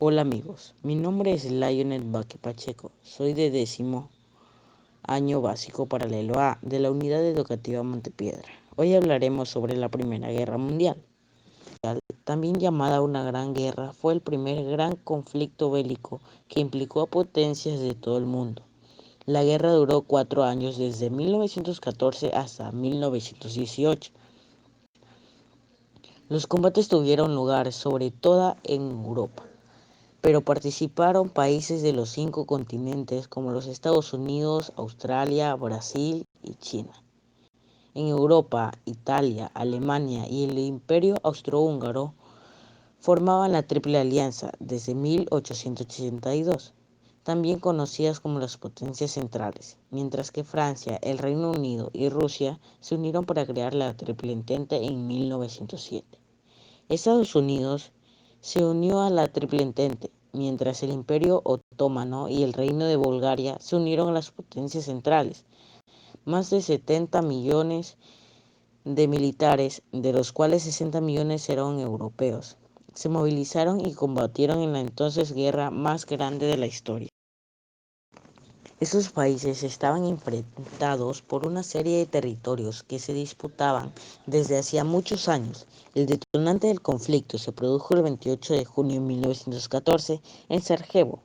Hola amigos, mi nombre es Lionel Baque Pacheco, soy de 10º año básico paralelo A de la Unidad Educativa Montepiedra. Hoy hablaremos sobre la Primera Guerra Mundial. También llamada una Gran Guerra, fue el primer gran conflicto bélico que implicó a potencias de todo el mundo. La guerra duró 4 años, desde 1914 hasta 1918. Los combates tuvieron lugar sobre todo en Europa, pero participaron países de los 5 continentes como los Estados Unidos, Australia, Brasil y China. En Europa, Italia, Alemania y el Imperio Austrohúngaro formaban la Triple Alianza desde 1882, también conocidas como las Potencias Centrales, mientras que Francia, el Reino Unido y Rusia se unieron para crear la Triple Entente en 1907. Estados Unidos se unió a la Triple Entente, mientras el Imperio Otomano y el Reino de Bulgaria se unieron a las Potencias Centrales. Más de 70 millones de militares, de los cuales 60 millones eran europeos, se movilizaron y combatieron en la entonces guerra más grande de la historia. Estos países estaban enfrentados por una serie de territorios que se disputaban desde hacía muchos años. El detonante del conflicto se produjo el 28 de junio de 1914 en Sarajevo,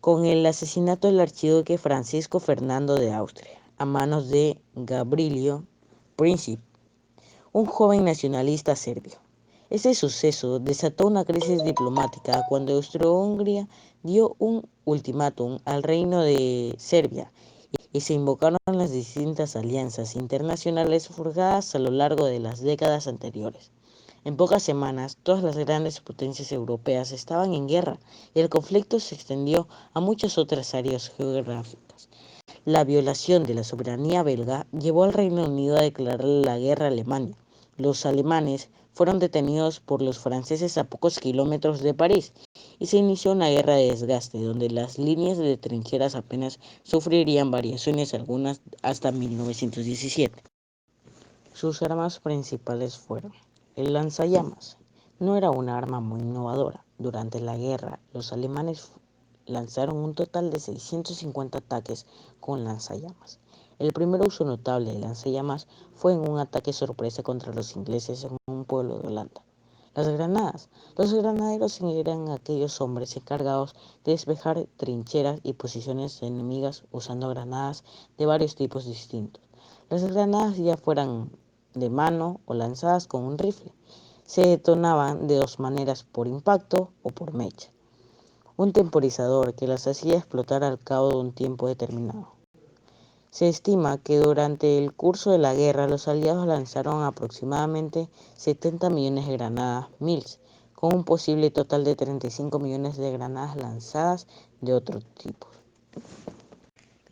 con el asesinato del archiduque Francisco Fernando de Austria, a manos de Gavrilo Princip, un joven nacionalista serbio. Este suceso desató una crisis diplomática cuando Austria-Hungría dio un ultimátum al Reino de Serbia y se invocaron las distintas alianzas internacionales forjadas a lo largo de las décadas anteriores. En pocas semanas, todas las grandes potencias europeas estaban en guerra y el conflicto se extendió a muchas otras áreas geográficas. La violación de la soberanía belga llevó al Reino Unido a declarar la guerra a Alemania. Los alemanes fueron detenidos por los franceses a pocos kilómetros de París y se inició una guerra de desgaste donde las líneas de trincheras apenas sufrirían variaciones, algunas hasta 1917. Sus armas principales fueron el lanzallamas. No era una arma muy innovadora. Durante la guerra, los alemanes lanzaron un total de 650 ataques con lanzallamas. El primer uso notable de lanzallamas fue en un ataque sorpresa contra los ingleses en un pueblo de Holanda. Las granadas. Los granaderos eran aquellos hombres encargados de despejar trincheras y posiciones enemigas usando granadas de varios tipos distintos. Las granadas, ya fueran de mano o lanzadas con un rifle, se detonaban de dos maneras: por impacto o por mecha, un temporizador que las hacía explotar al cabo de un tiempo determinado. Se estima que durante el curso de la guerra los aliados lanzaron aproximadamente 70 millones de granadas Mills, con un posible total de 35 millones de granadas lanzadas de otro tipo.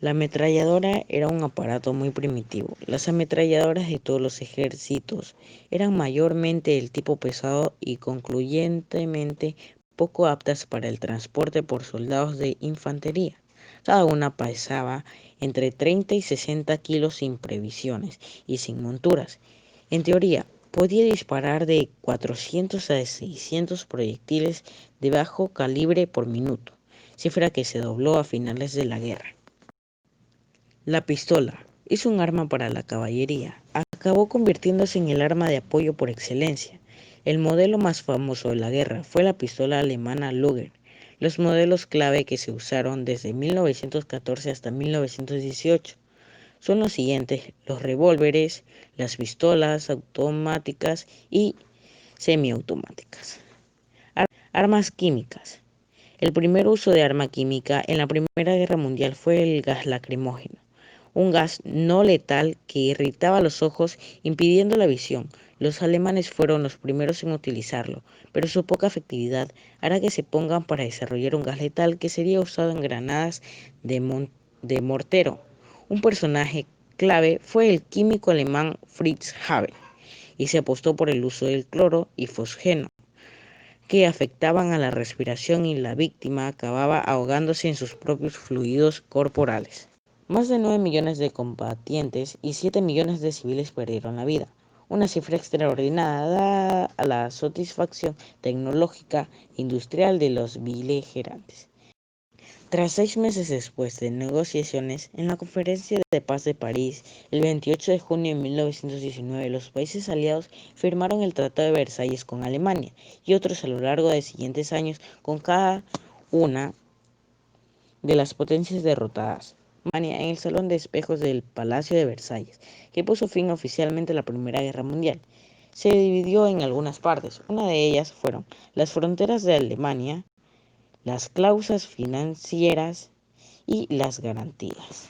La ametralladora era un aparato muy primitivo. Las ametralladoras de todos los ejércitos eran mayormente del tipo pesado y concluyentemente poco aptas para el transporte por soldados de infantería. Cada una pesaba entre 30 y 60 kilos sin previsiones y sin monturas. En teoría, podía disparar de 400 a 600 proyectiles de bajo calibre por minuto, cifra que se dobló a finales de la guerra. La pistola es un arma para la caballería. Acabó convirtiéndose en el arma de apoyo por excelencia. El modelo más famoso de la guerra fue la pistola alemana Luger. Los modelos clave que se usaron desde 1914 hasta 1918 son los siguientes: los revólveres, las pistolas automáticas y semiautomáticas. Armas químicas. El primer uso de arma química en la Primera Guerra Mundial fue el gas lacrimógeno, un gas no letal que irritaba los ojos impidiendo la visión. Los alemanes fueron los primeros en utilizarlo, pero su poca efectividad hará que se pongan para desarrollar un gas letal que sería usado en granadas de mortero. Un personaje clave fue el químico alemán Fritz Haber, y se apostó por el uso del cloro y fosgeno, que afectaban a la respiración, y la víctima acababa ahogándose en sus propios fluidos corporales. Más de 9 millones de combatientes y 7 millones de civiles perdieron la vida. una cifra extraordinaria dada a la satisfacción tecnológica e industrial de los beligerantes. Tras 6 meses después de negociaciones, en la Conferencia de Paz de París, el 28 de junio de 1919, los países aliados firmaron el Tratado de Versalles con Alemania y otros a lo largo de los siguientes años con cada una de las potencias derrotadas. Alemania en el Salón de Espejos del Palacio de Versalles, que puso fin oficialmente a la Primera Guerra Mundial. Se dividió en algunas partes. Una de ellas fueron las fronteras de Alemania, las cláusulas financieras y las garantías.